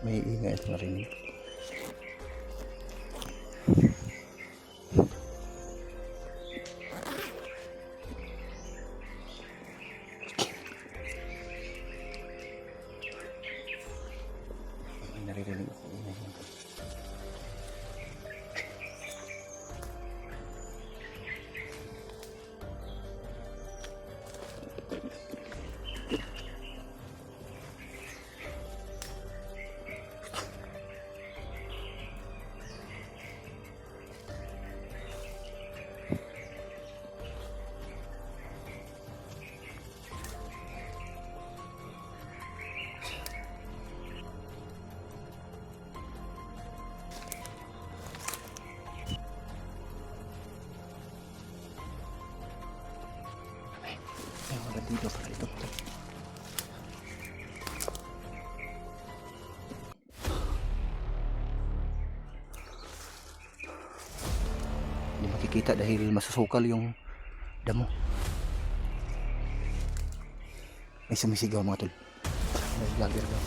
May ingay at narinig. May naririnig ako ingay. Dito pala ito. Hindi makikita dahil masusukal yung damo. May sumisigaw mga tol. May vlogger daw.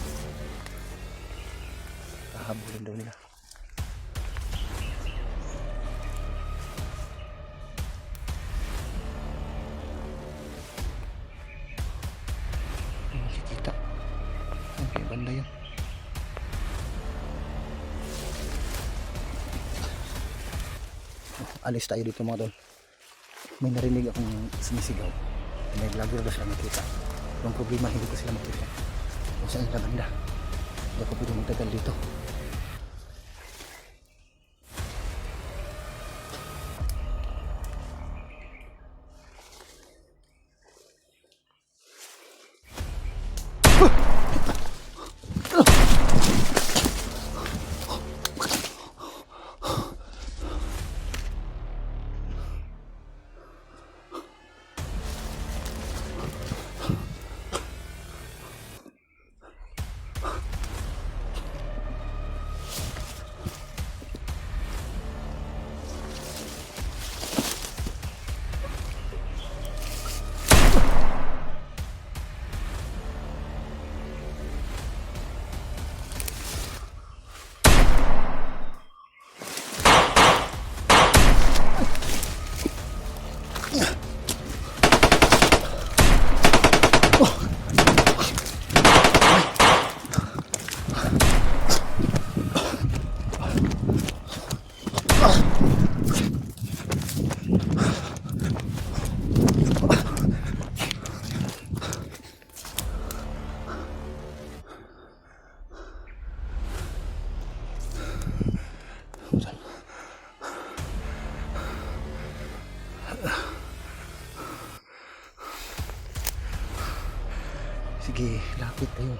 Kahabulin daw nila. Banda yun. Alis tayo dito mga tol. May narinig akong sumisigaw. May vlogger daw sila makita. Ang problema hindi ko sila makita kung saan sila banda. Hindi ako pwede magtagal dito. Sige, lapit tayo.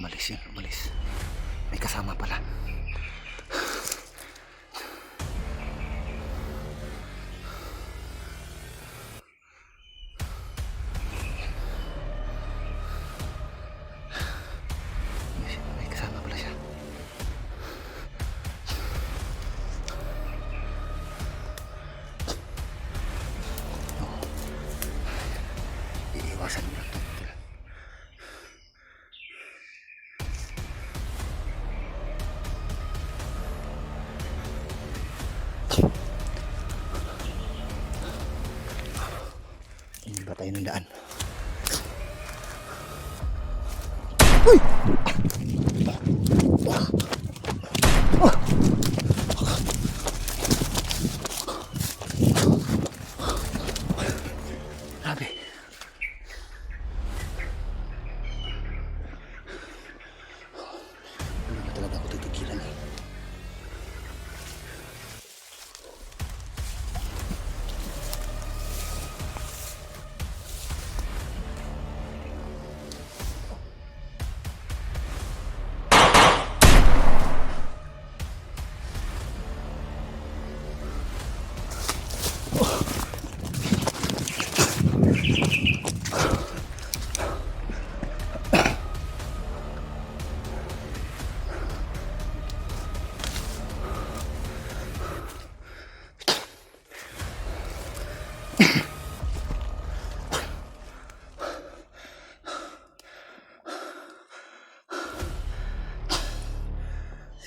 Umalis yun, umalis. May kasama pala. May kasama pala siya. Iiwasan mo lang ito. Hindi ba tayo ng daan? Uy! Grabe. Hindi na talaga ako titigilan eh.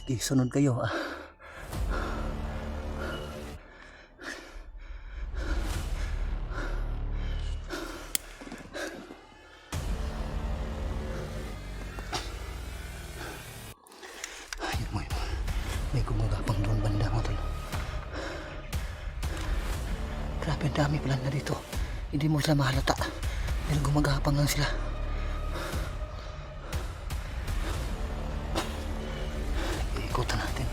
Sige, sunod kayo. Ayun mo yun. May gumagapang doon banda mo tol. Grabe, ang dami pala na dito. Hindi mo sila mahalata. Dahil gumagapang lang sila. Ikutan natin.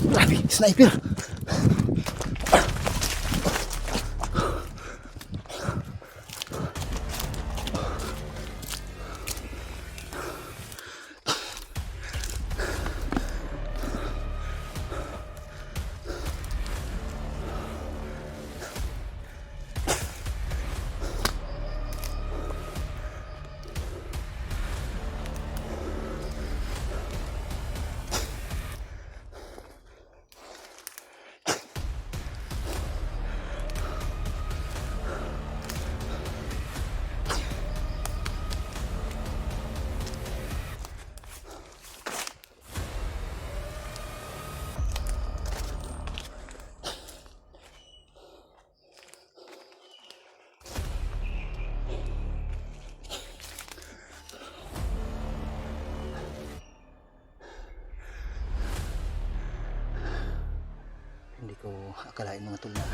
Grabe, sniper! Hindi ko akalain mga tol na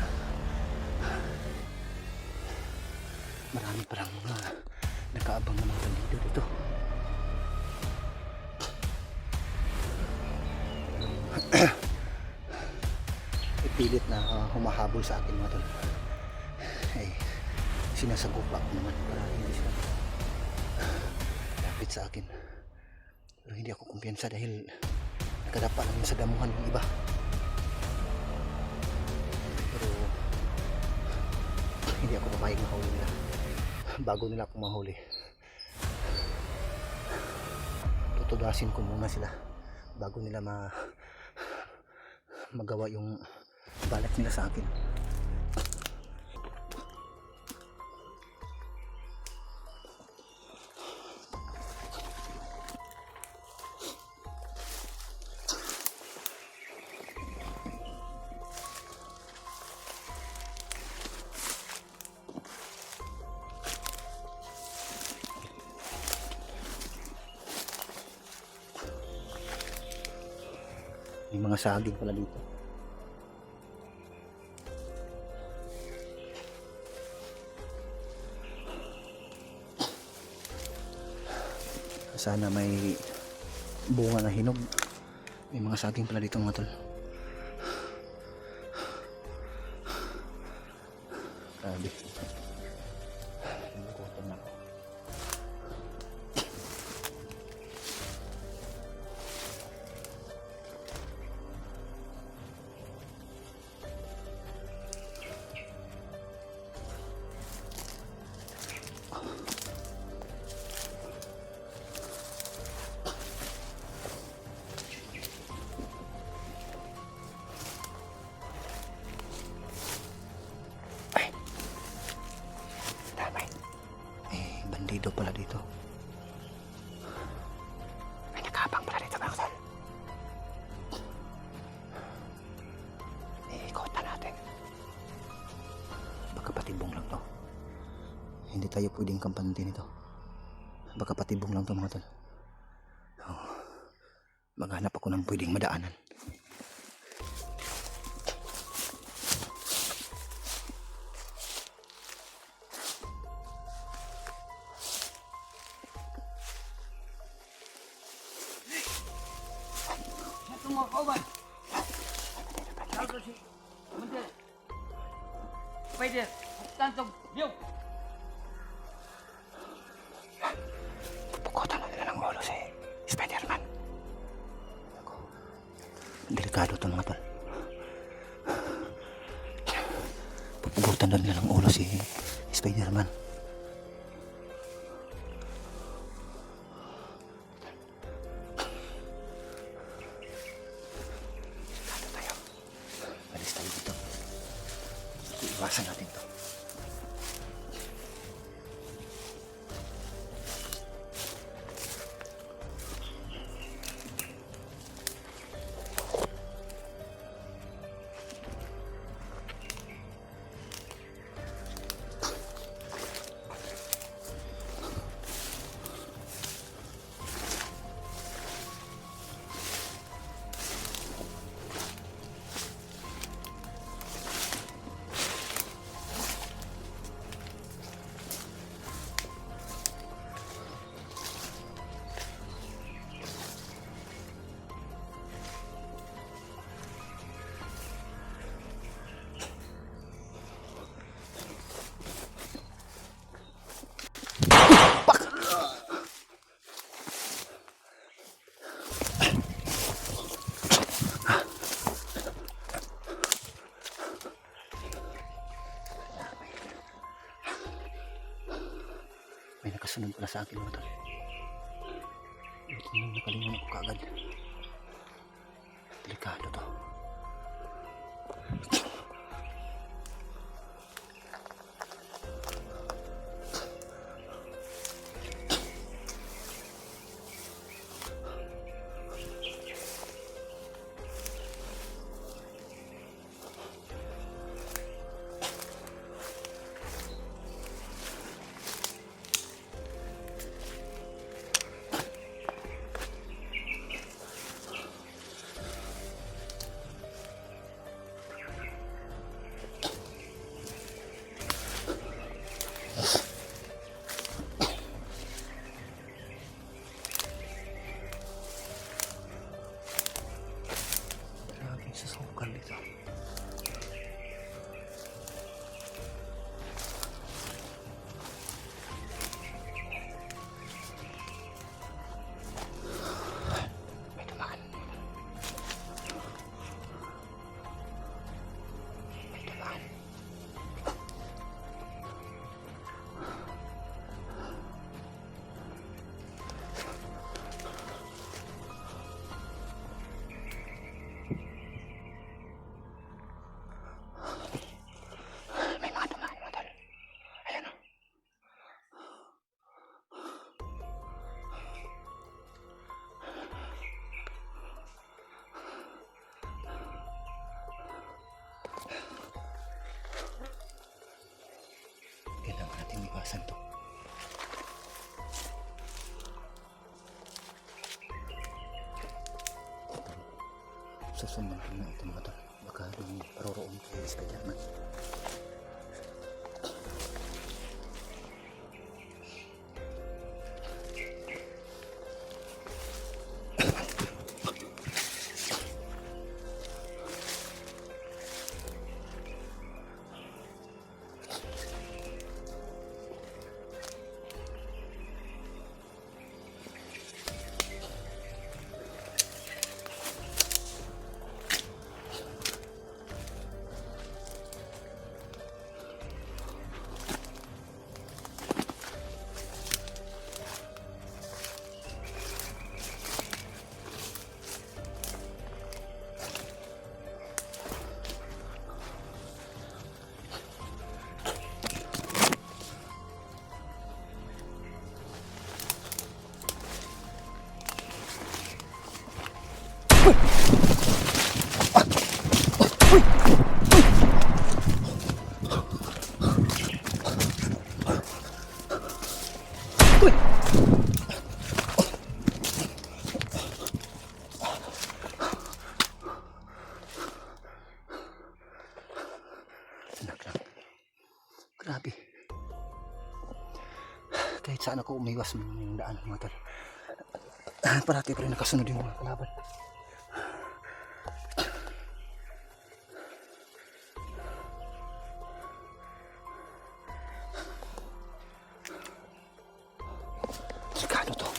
marami parang mga nakaabang na mga bandido dito. Ipilit na humahabol sa akin mga tol. Ay, sinasagupa ko naman para hindi sila lapit sa akin. Pero hindi ako kumpiyansa dahil nakadapa lang yun sa damuhan ng iba. Pero hindi ako papayag na huli nila. Bago nila akong mahuli, tutudasin ko muna sila bago nila magawa yung balak nila sa akin. May mga saging pala dito. Sana may bunga na hinog. May mga saging pala dito mga tol. Grabe. Nagugutom na ako. Bandido pala dito. May nakabang pala dito mga tol. Iikotan natin. Baka patibong lang to. Hindi tayo pwedeng kampantin ito. Baka patibong lang to mga tol. Maghanap ako ng pwedeng madaanan. Mga kauban. Tapos si Muntir. Spider. Tantog. Biyo. Pupukotan na nila ng ulo si Spider-Man. Delikado to mga tol. Pugutan na nila ng ulo si Spider-Man. Sigado tayo. Alis tayo dito. Iwasan natin to. May nakasunod pala sa akin mga tol. Ito nang nakalingon ako kaagad. Delikado to. Grabe sa sukal dito. May dumaan. May dumaan. May mga dumaan mga tol. Ayan o. Kailangan natin iwasan to. Susundan ko na ito mga tol. Baka doon paroroon kay Spider-Man. Grabe. Kahit saan ako umiwas ng daan mga tol. Parati pa rin nakasunod yung mga kalaban. Delikado to.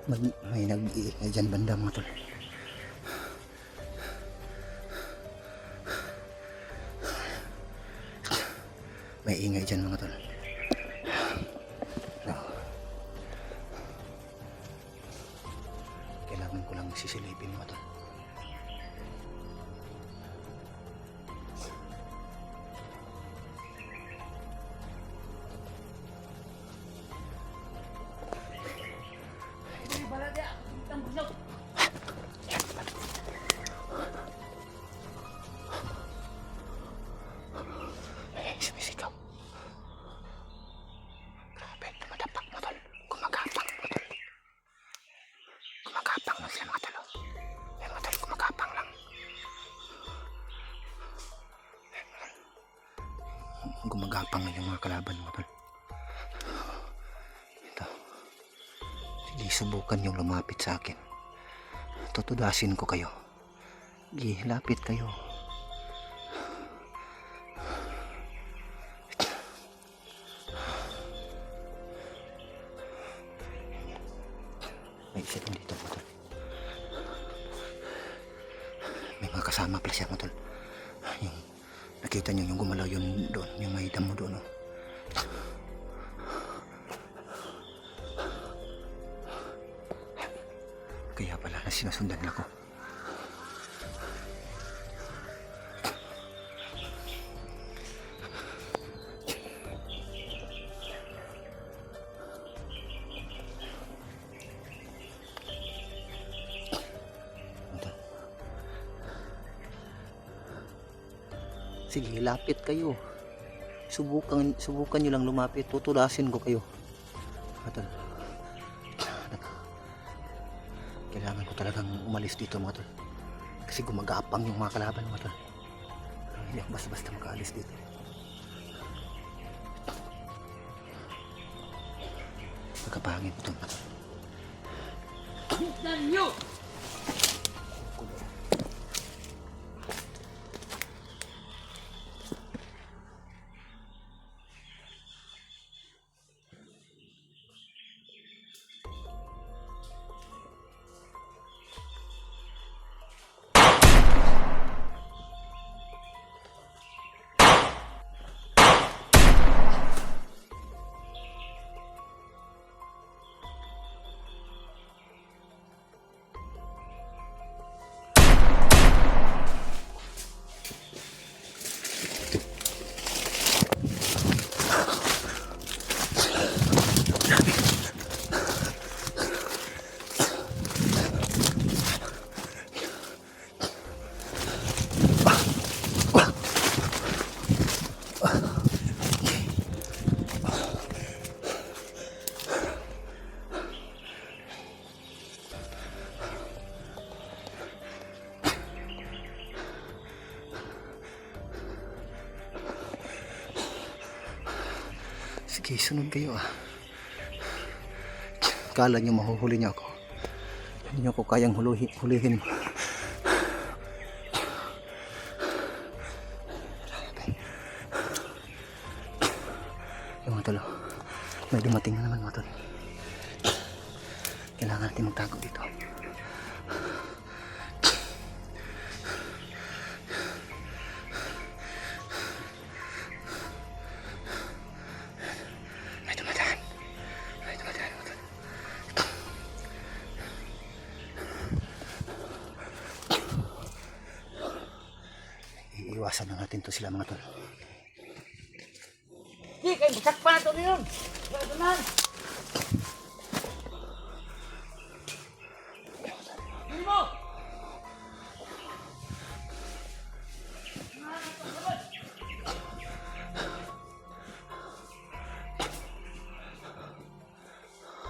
May nag-iingay dyan banda mga tol. May ingay dyan mga tol. No. Kailangan ko lang sisilipin mga tol. Ini balada, tang busog. Sumisigaw. Grabe, lumadapak mga tol. Gumagapang mga tol. Gumagapang lang sila mga tol. Ay mga tol, gumagapang lang. Gumagapang lang yung mga kalaban mga tol. Ito. Sige, subukan yung lumapit sa akin. Tutudasin ko kayo. Sige, lapit kayo. May isa din dito mga tol. May mga kasama pala siya mga tol. Yung nakita niyo yung gumalaw yun doon, yung may damo doon. Oh. Kaya pala na sinusundan ako. Sige, lapit kayo. Subukan nyo lang lumapit. Tutulasin ko kayo. Mga tol. Kailangan ko talagang umalis dito mga tol. Kasi gumagapang yung mga kalaban mga tol. Hindi ako basta-basta makaalis dito. Magkapahangin ito mga tol. Tignan nyo! Sige, sunod kayo ah. Kala nyo mahuhuli niyo ako. Hindi nyo ako kayang hulihin. Yung mga tolo, may dumating na naman mga tolo. Kailangan natin magtago dito. Iiwasan na natin to sila mga tol. Di, kayo busak pa na ito yun. Gano'n. Hindi mo!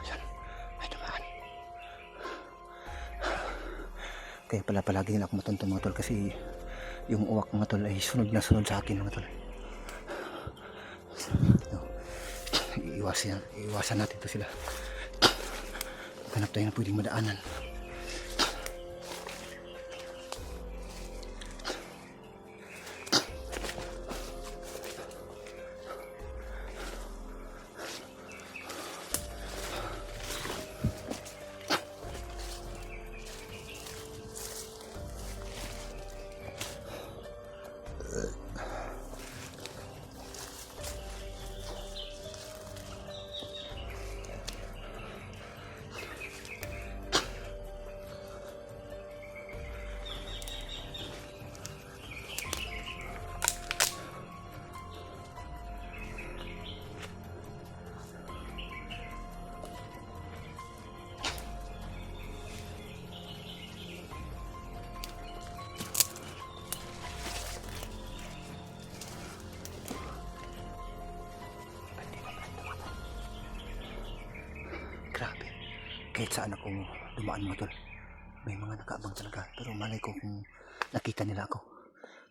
Yan, may dumaan. Kaya pala palagi din ako matunto mga tol kasi yung uwak mga tol ay sunod na sunod sa akin mga tol. Iiwasan natin to sila. Maghanap tayo na pwedeng madaanan. kahit saan ako dumaan mga tol, may mga nakaabang talaga. Pero malay ko kung nakita nila ako.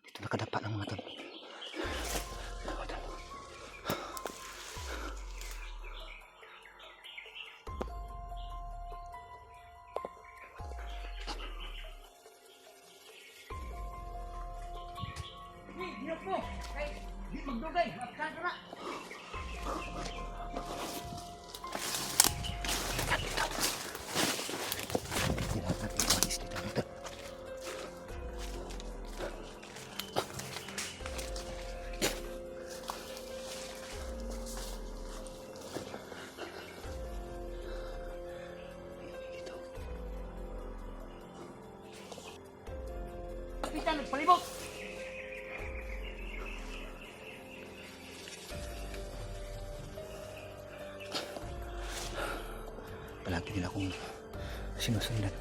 Dito nakadapa lang mga tol. Hinap mo! Kay, di magdugay! Mapsan ka na! Kailangan natin umalis dito mga tol. Dito. Kapitan, palibot! Palagi nila akong sinusundan.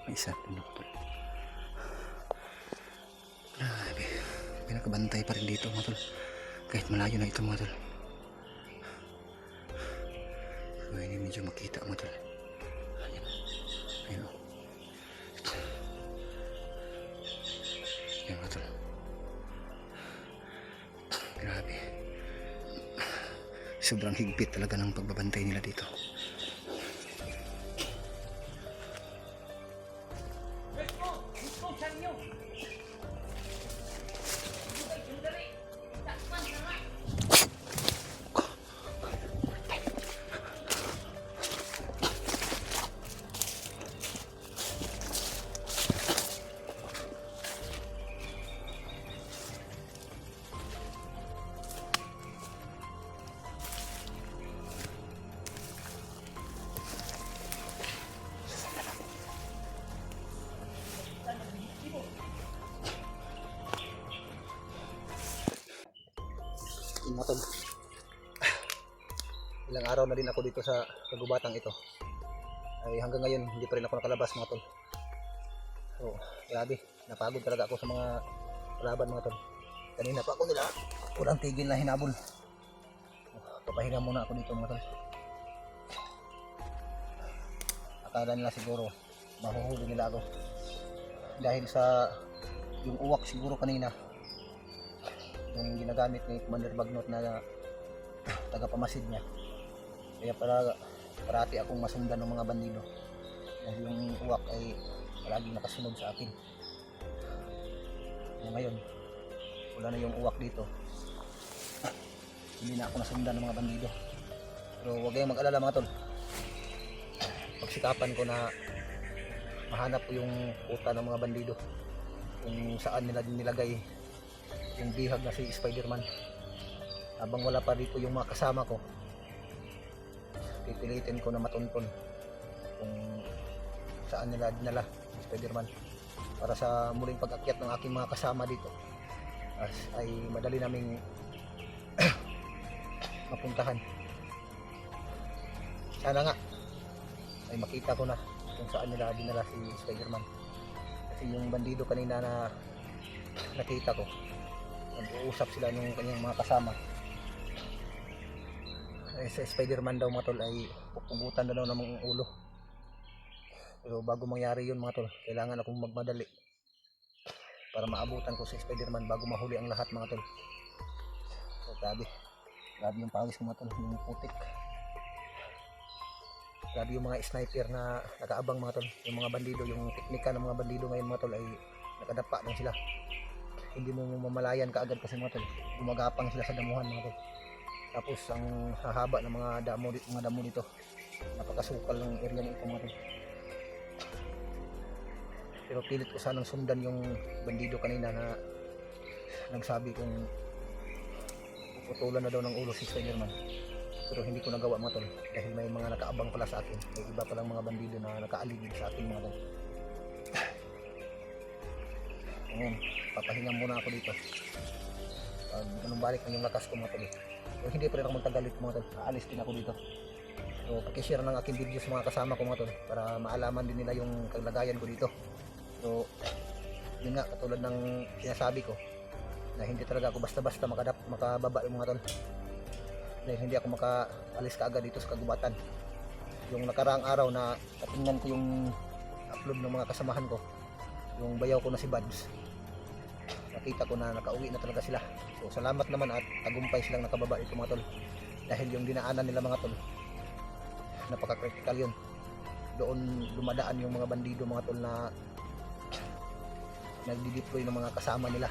May isa doon mga tol. Grabe. May nakabantay pa rin dito mga tol. Kahit malayo na ito mga tol. So, hindi medyo makita mga tol. Ayan. Ayan o. Ayan mga tol. Grabe. Sobrang higpit talaga ng pagbabantay nila dito. Respo! Respo sa inyo! Dugay, sundari! Takpan ka na! Mga tol. Ilang araw na din ako dito sa kagubatang ito. Ay hanggang ngayon hindi pa rin ako nakalabas mga tol. So, grabe, napagod talaga ako sa mga kalaban mga tol. Kanina pa ako nila, walang tigil na hinabol. Papahinga muna ako dito mga tol. Akala nila siguro mahuhuli nila ako. Dahil sa yung uwak siguro kanina, yung ginagamit ni Commander Bagnot na tagapamasid niya. Kaya parati akong masundan ng mga bandido. Dahil yung uwak ay palaging nakasunod sa akin. Kaya ngayon, wala na yung uwak dito. Hindi na ako nasundan ng mga bandido. Pero huwag kayong mag-alala mga tol. Pagsikapan ko na mahanap ko yung uta ng mga bandido. Kung saan nila nilagay yung bihag na si Spider-Man. Habang wala pa dito yung mga kasama ko, pipilitin ko na matunton kung saan nila dinala si Spider-Man para sa muling pag-akyat ng aking mga kasama dito ay madali naming mapuntahan. Sana nga ay makita ko na kung saan nila dinala si Spider-Man, kasi yung bandido kanina na nakita ko, nag-uusap sila ng kanyang mga kasama. Sa Spider-Man daw mga tol ay pupugutan na daw ng mga ulo. Pero bago mangyari yun mga tol, kailangan akong magmadali para maabutan ko si Spider-Man bago mahuli ang lahat mga tol. Grabe yung pawis ko mga tol, yung putik. Grabe yung mga sniper na nakaabang mga tol, yung mga bandido, yung teknika ng mga bandido ngayon mga tol ay nakadapa lang sila. Hindi mo mamalayan kaagad kasi mga tol, gumagapang sila sa damuhan mga tol. Tapos ang hahaba ng mga damo dito, napakasukal ng area nito mga tol. Pero pilit ko sanang sundan yung bandido kanina na nagsabi kung puputulan na daw ng ulo si Spider-Man. Pero hindi ko nagawa mga tol dahil may mga nakaabang pala sa akin, may iba palang mga bandido na nakaaligid sa akin mga tol. Ngayon, papahinga muna ako dito. Ganun balik na yung lakas ko mga tol. So, hindi pa rin ako magtagalit mga tol, aalis din ako dito. So pakishare ng aking video sa mga kasama ko mga tol para maalaman din nila yung kalagayan ko dito. So yun nga, katulad ng sinasabi ko na hindi talaga ako basta-basta makababa yung mga tol, dahil hindi ako makaalis kaagad dito sa kagubatan. Yung nakaraang araw na katingnan ko yung upload ng mga kasamahan ko, yung bayaw ko na si Bads, nakita ko na nakauwi na talaga sila. So salamat naman at tagumpay silang nakababa dito mga tol, dahil yung dinaanan nila mga tol napaka-critical yun. Doon dumadaan yung mga bandido mga tol na nagdi-deploy ng mga kasama nila,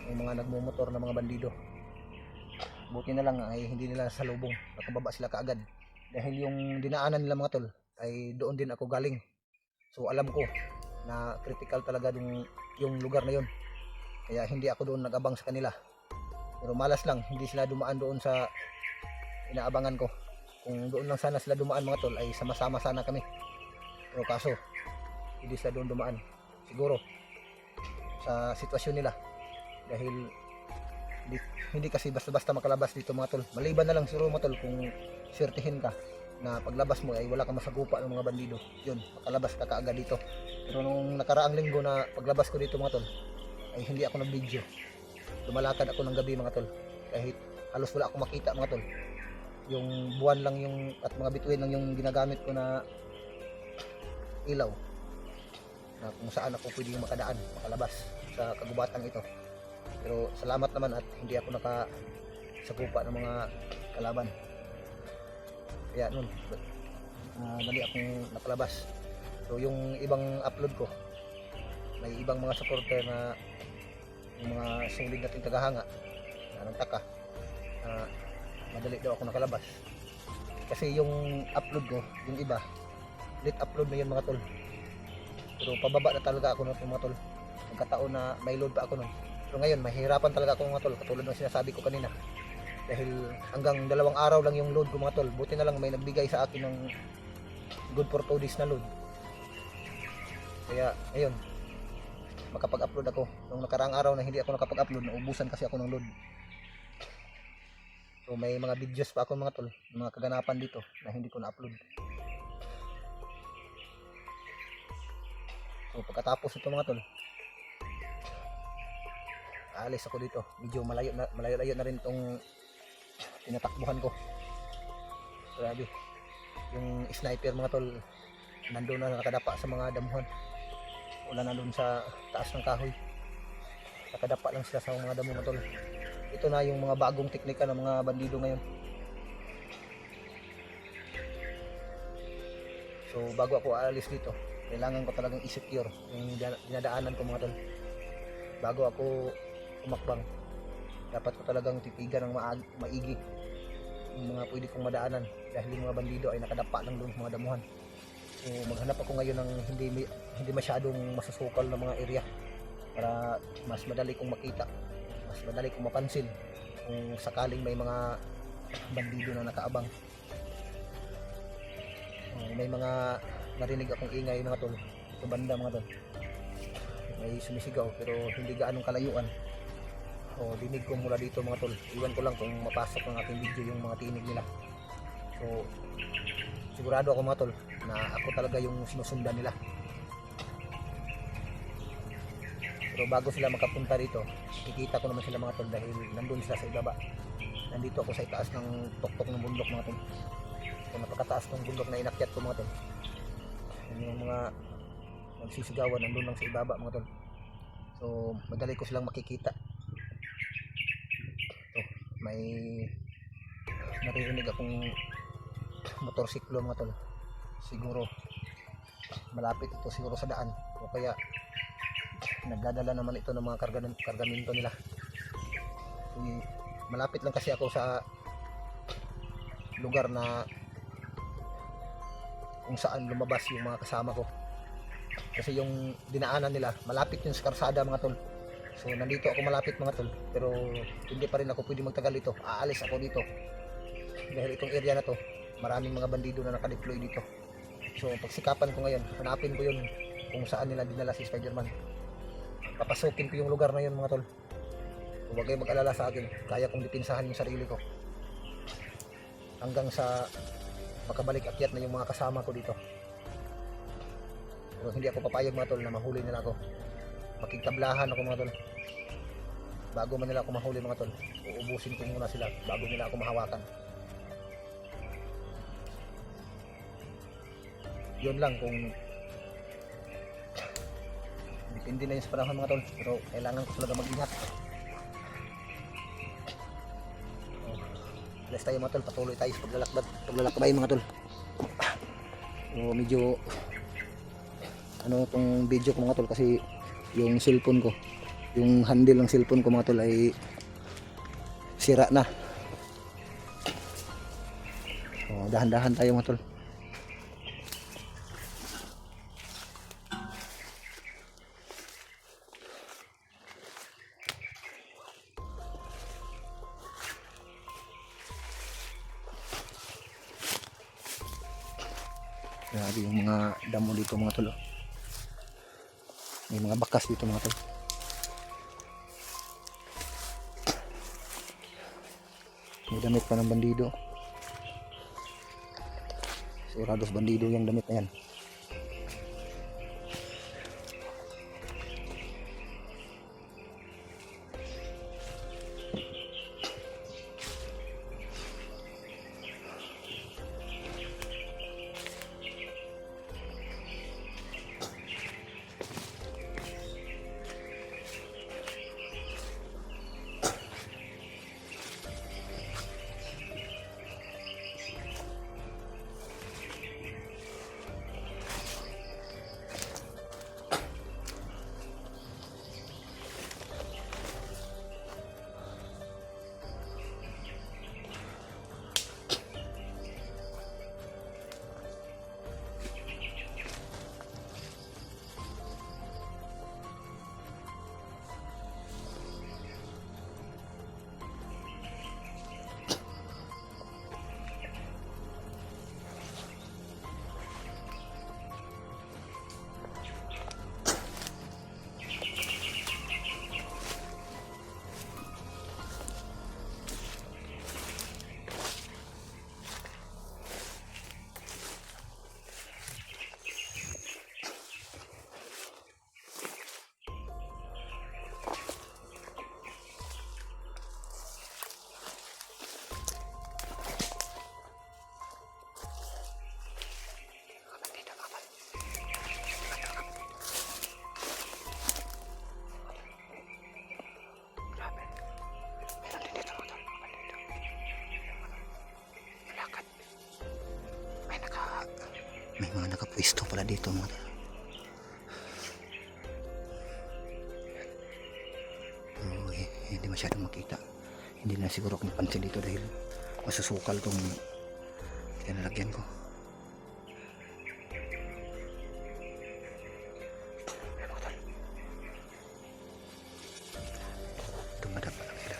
yung mga nagmumotor na mga bandido. Buti na lang ay hindi nila salubong, nakababa sila kaagad, dahil yung dinaanan nila mga tol ay doon din ako galing. So alam ko na critical talaga yung lugar na yun, kaya hindi ako doon nag-abang sa kanila. Pero malas lang hindi sila dumaan doon sa inaabangan ko. Kung doon lang sana sila dumaan mga tol ay sama-sama sana kami, pero kaso hindi sila doon dumaan, siguro sa sitwasyon nila, dahil hindi kasi basta-basta makalabas dito mga tol. Maliban na lang siguro mga tol kung swertihin ka na paglabas mo ay wala kang masagupa ng mga bandido, yun, makalabas ka kaagad dito. Pero nung nakaraang linggo na paglabas ko dito mga tol ay hindi ako nag-video, lumalakad ako ng gabi mga tol, kahit halos wala akong makita mga tol. Yung buwan lang yung at mga bituin lang yung ginagamit ko na ilaw, na kung saan ako pwedeng makadaan, makalabas sa kagubatan ito. Pero salamat naman at hindi ako nakasagupa ng mga kalaban, kaya nun dali akong nakalabas. So yung ibang upload ko, may ibang mga supporter na yung mga solid nating tagahanga na nagtaka na madali daw ako nakalabas, kasi yung upload ko, yung iba late upload na yun mga tol, pero pababa na talaga ako nun mga tol. Nagkataon na may load pa ako nun, pero ngayon mahirapan talaga ako mga tol, katulad ng sinasabi ko kanina, dahil hanggang 2 araw lang yung load ko mga tol. Buti na lang may nagbigay sa akin ng good for 2 days na load, kaya ayun, makapag-upload ako. Nung nakaraang araw na hindi ako nakapag-upload, naubusan kasi ako ng load. So may mga videos pa ako mga tol, mga kaganapan dito na hindi ko na-upload. So pagkatapos ito mga tol, aalis ako dito. Medyo malayo na rin itong tinatakbuhan ko. Grabe, yung sniper mga tol nandun na nakadapa sa mga damuhan, wala na dun sa taas ng kahoy, nakadapa lang sila sa mga damo mga tol. Ito na yung mga bagong teknika ng mga bandido ngayon. So bago ako aalis dito, kailangan ko talagang i-secure yung dinadaanan ko mga tol. Bago ako umakbang, dapat ko talagang titigan ng maigi yung mga pwede kong madaanan, dahil yung mga bandido ay nakadapa lang doon sa mga damuhan. So maghanap ako ngayon ng hindi masyadong masusukal na mga area para mas madali kong makita, mas madali kong mapansin kung sakaling may mga bandido na nakaabang. May mga narinig akong ingay mga tol, ito banda mga tol, may sumisigaw pero hindi gaanong kalayuan. Dinig ko mula dito mga tol, iwan ko lang kung mapasok ng aking video yung mga tinig nila. So sigurado ako mga tol na ako talaga yung sinusundan nila. Pero bago sila makapunta dito, kikita ko naman sila mga tol, dahil nandun sila sa ibaba. Nandito ako sa itaas ng tuktok ng bundok mga tol. So napakataas ng bundok na inakyat ko mga tol. Yung mga nagsisigawan nandun lang sa ibaba mga tol. So madali ko silang makikita. So may naririnig akong motorsiklo mga tol. Siguro malapit ito siguro sa daan o kaya nagdadala naman ito ng mga kargamento nila. Malapit lang kasi ako sa lugar na kung saan lumabas yung mga kasama ko, kasi yung dinaanan nila malapit yun sa karsada mga tol. So nandito ako malapit mga tol, pero hindi pa rin ako pwede magtagal dito. Aalis ako dito dahil itong area na to maraming mga bandido na nakadeploy dito. So pagsikapan ko ngayon, hanapin ko yun kung saan nila dinala si Spider-Man. Papasukin ko yung lugar na yun mga tol. Huwag kayong mag-alala sa akin, kaya kong dipinsahan yung sarili ko hanggang sa makabalik akyat na yung mga kasama ko dito. Pero hindi ako papayag mga tol na mahuli nila ako. Makikablahan ako mga tol. Bago man nila ako mahuli mga tol, uubusin ko muna sila bago nila ako mahawakan. Yun lang, kung depende na yun sa panahon mga tol, pero kailangan ko talaga mag-ingat. Bless tayo mga tol, patuloy tayo sa paglalakbay mga tol. Medyo ano tong video ko mga tol, kasi yung cellphone ko, yung handle ng cellphone ko mga tol ay sira na. Dahan-dahan tayo mga tol. Grabe yung mga damo dito mga tol. May mga bakas dito mga tol. May damit pa ng bandido. Sigurados bandido yung damit na yan. May mga nakapwesto pala dito mga tol. Pero hindi masyadong makita. Hindi na siguro akong pansin dito dahil masusukal tong kinalagyan ko. Tumadap pa lang sila.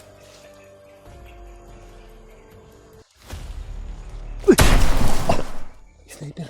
Uy! Oh! Sniper!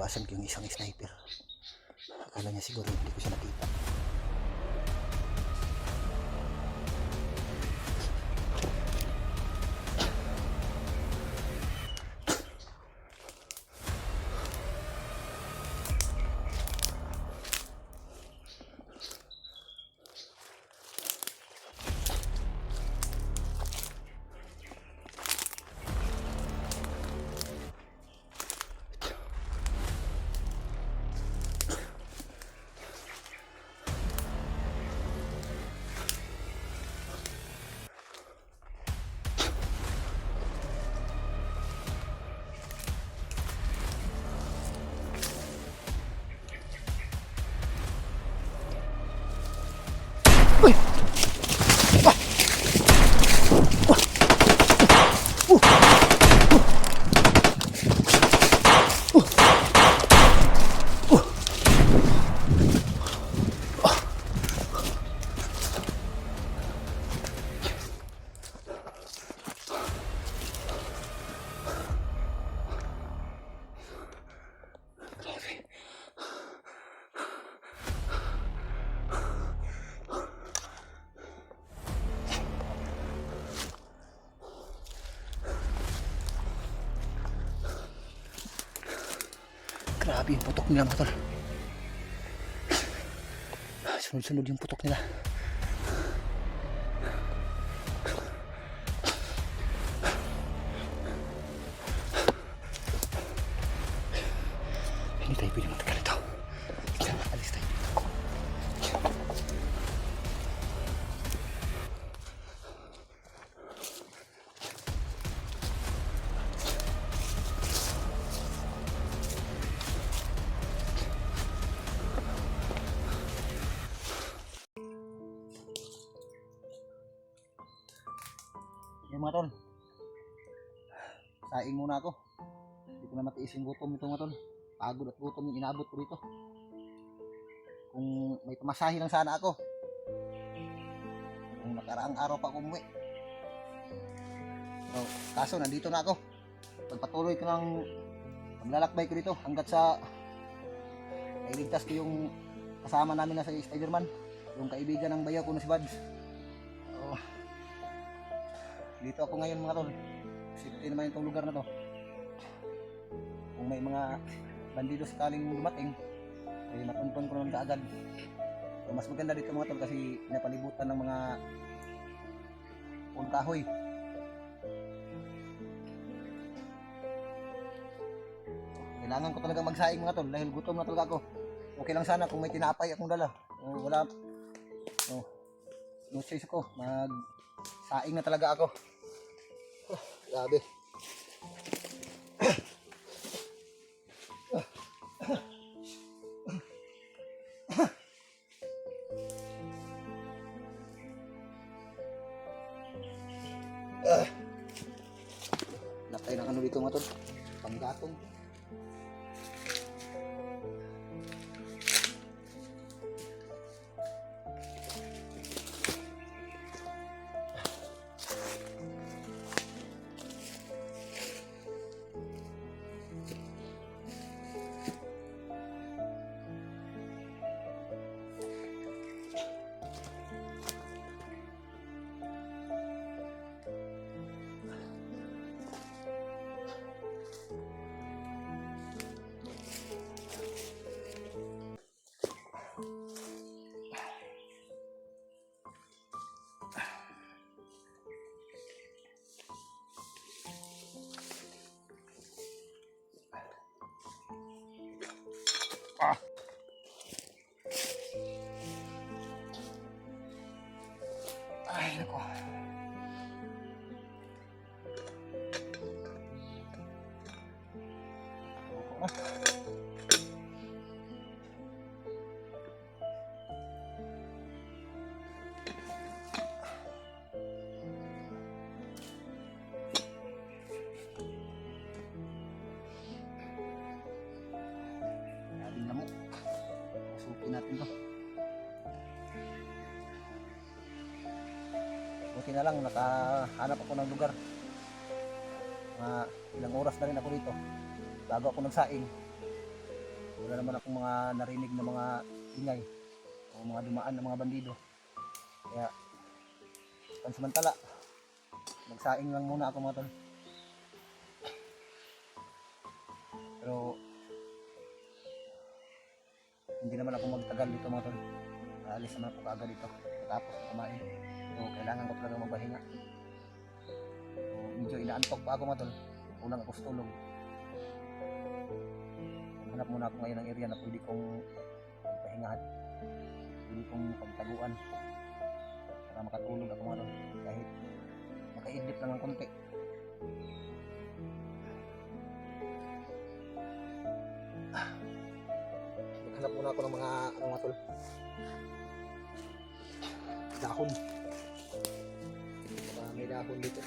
Iwasan ko yung isang sniper. Akala niya siguro hindi ko siya nakita. Grabe yung putok nila mga tol. Sunod-sunod yung putok nila. Hindi tayo pwede matagal ito. Alis tayo dito. Yung mga tol, saing muna ako. Hindi ko na matiis yung gutom ito mga tol. Pagod at gutom yung inabot ko dito. Kung may pamasahe lang sana ako, kung nakaraang araw pa ako umuwi. So, kaso nandito na ako. Pagpatuloy ko ng paglalakbay ko dito hanggat sa nailigtas ko yung kasama namin na sa Spider-Man, yung kaibigan ng bayaw ko na si Buds. So, dito ako ngayon mga tol. Safety naman itong lugar na to. Kung may mga bandido sakaling dumating, ay matunton ko naman kaagad. So, mas maganda dito mga tol kasi pinapalibutan ng mga kahoy. Kailangan ko talaga magsaing mga tol dahil gutom na talaga ako. Okay lang sana kung may tinapay akong dala. Wala. No choice ko. Magsaing na talaga ako. Grabe. Nakay ng ano dito mga tol. Panggatong. Ay, nako. Grabing lamok. Pasukin natin to. Buti na lang nakahanap ako ng lugar. Mga ilang oras na rin ako dito bago ako nagsaing. Wala naman akong mga narinig na mga ingay o mga dumaan na mga bandido. Kaya pansamantala, magsaing lang muna ako mga tol. Pero hindi naman ako magtagal dito mga tol. Aalis naman ako kaagad dito tapos kumain. So kailangan ko talaga magpahinga. So medyo inaantok pa ako mga tol. Kulang ako sa tulog. Hanap muna ako ngayon ng area na pwede kong pagpahingahan. Pwede kong pagtaguan. Para makatulog ako mga tol. Kahit makaidlip lang ng konti. Hanap muna ako ng mga tol. Dahon. May dahon dito.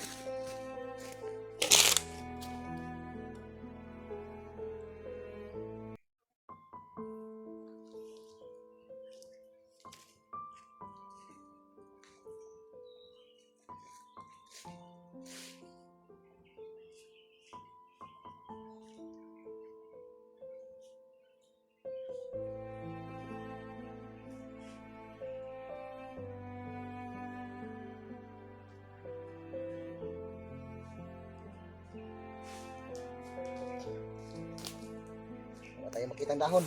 Wala tayong makitang dahon.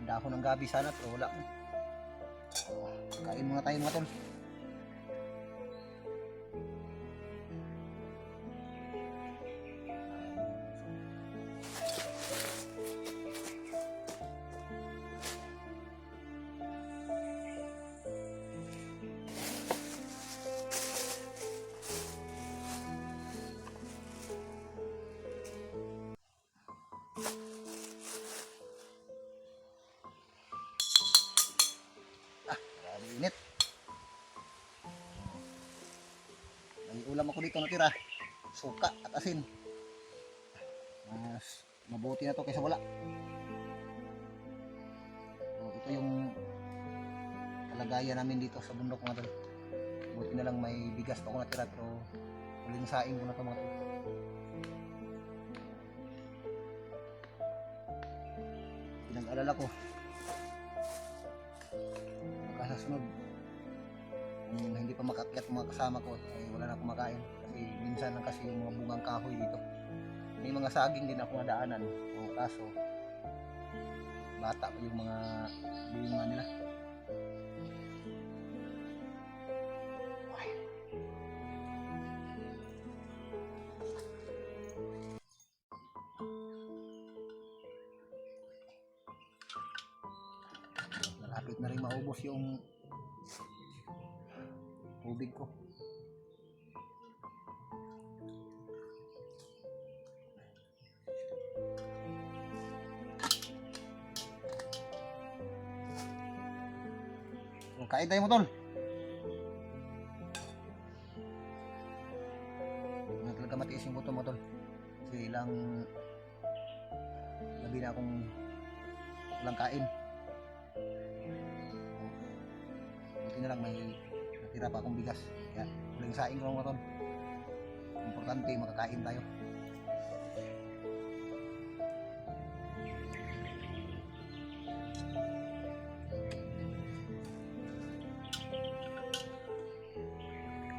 Dahon ng gabi sana pero wala. Kain muna tayo mga tol. Init. May ulam ako dito natira. Suka at asin. Mas mabuti na to kaysa wala. So, ito yung kalagayan namin dito sa bundok mga tol. Buti na lang may bigas pa ako natira pero huling saing ko na to mga tol. Pinag-alala ko sa sunod kung hindi pa makakyat mga kasama ko ay wala na akong makain kasi minsan lang kasi yung mga bungang kahoy dito may mga saging din ako nadaanan o kaso bata pa yung mga bunga nila. Malapit na rin maubos yung tubig ko. So, kain tayo mo tol. Hindi na talaga matiis yung buto mo tol. Kasi ilang gabi na akong walang kain. Buti na lang may natira pa akong bigas. Kaya huling saing ko mga tol. Importante makakain tayo.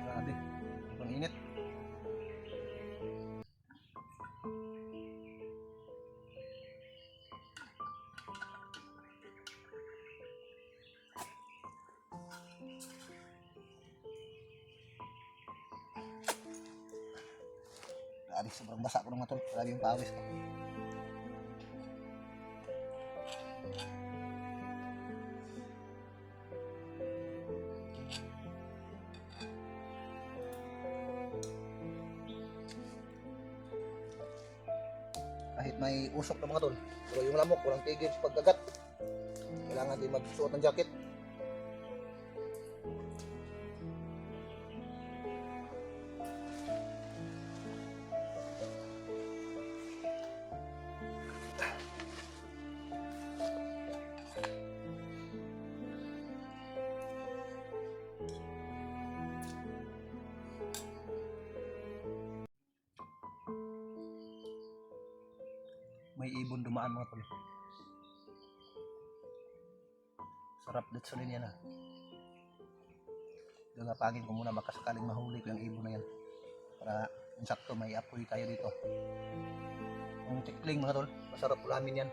Grabe, ang init. Grabe, sobrang basa ko ng mga tol. Grabe yung pawis ko. Kahit may usok na mga tol, pero yung lamok walang tigil sa pagkagat. Kailangan din magsuot ng jacket. may ibon dumaan mga tol. Sarap dito sa linya na. Gagapagin ko muna baka sakaling mahuli ko yung ibon na yan. Para insakto may apoy tayo dito. Yung tikling mga tol, masarap ulamin yan.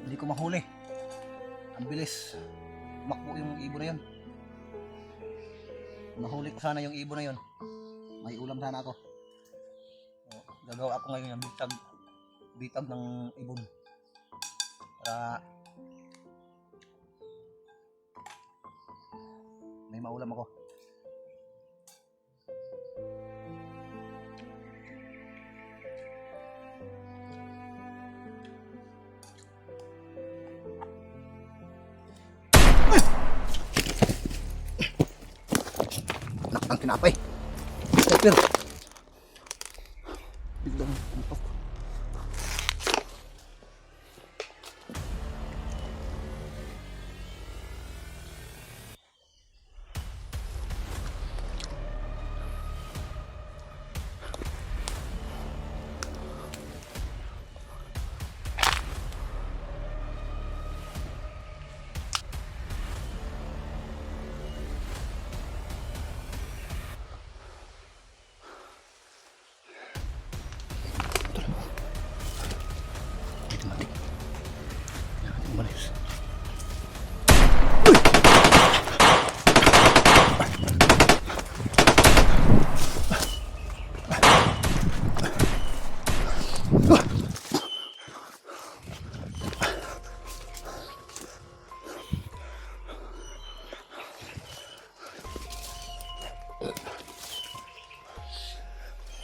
Hindi ko mahuli. Ang bilis. Makbo yung ibon na yun. Mahuli ko sana yung ibon na yun. May ulam sana ako. Gagawa ako ngayon yung bitag ng ibon. Para may maulam ako. Ang tinapay. Sniper. Biglang antok. Malis.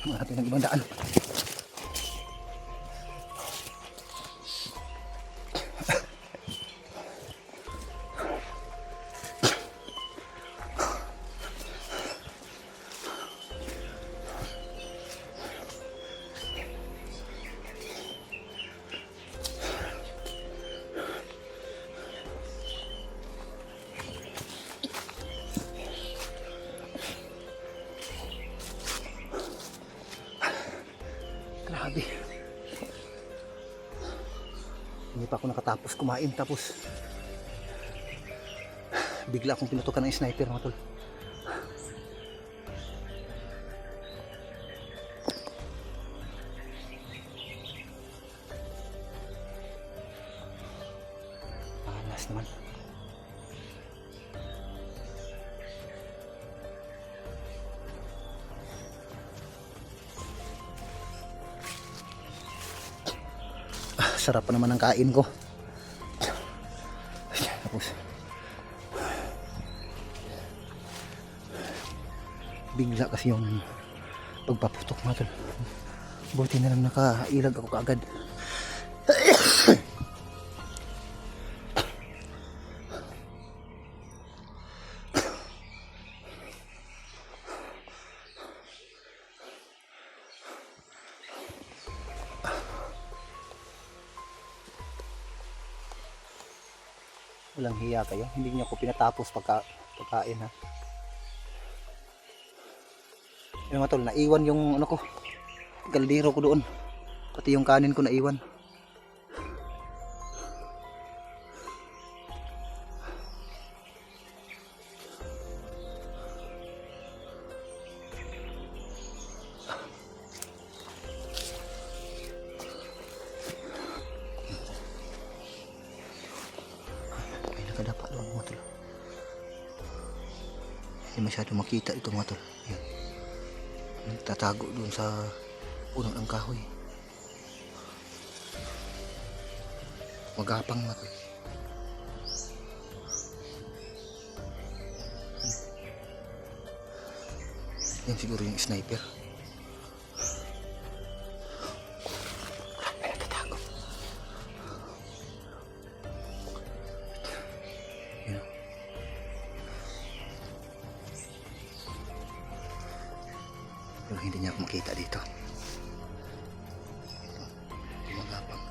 Natin ang ibang daan. Grabe. Hindi pa ako nakatapos kumain tapos bigla akong pinutukan ng sniper mga tol. Panas naman. Sarap pa naman ang kain ko. Tapos bigla kasi yung pagpaputok mga tol. Buti na lang nakailag ako kaagad. Walang hiya kayo. Hindi niyo ako pinatapos pagkain ha. Yung mga tol, naiwan yung ano ko. Kaldero ko doon. Pati yung kanin ko naiwan. Nakadapa doon mga tol. Hindi masyado makita ito mga tol. Yan. Tatago doon sa punong ng kahoy. Magapang mga tol. Yan siguro yung sniper. Hindi niya ako makita dito. Gumagapang.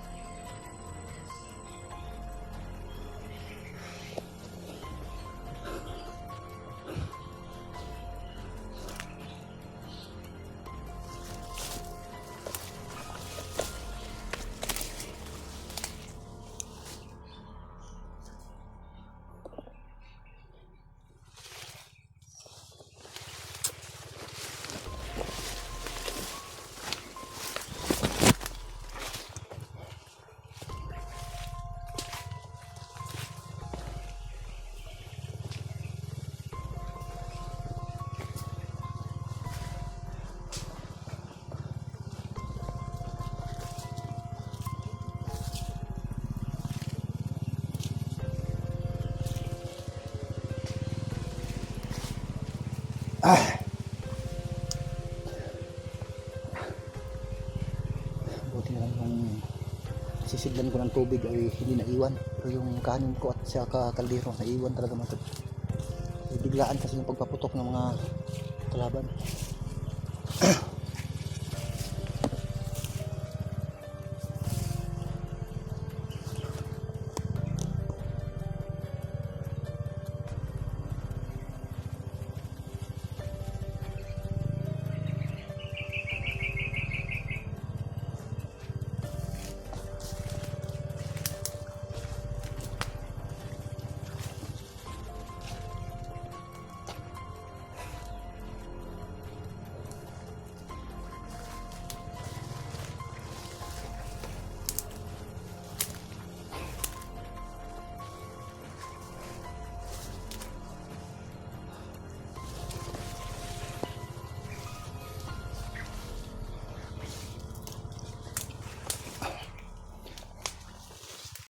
Buti na lang yung sisiglan ko ng tubig ay hindi naiwan, pero yung kanin ko at saka kaldero naiwan talaga mga tol. Biglaan kasi yung pagpaputok ng mga kalaban.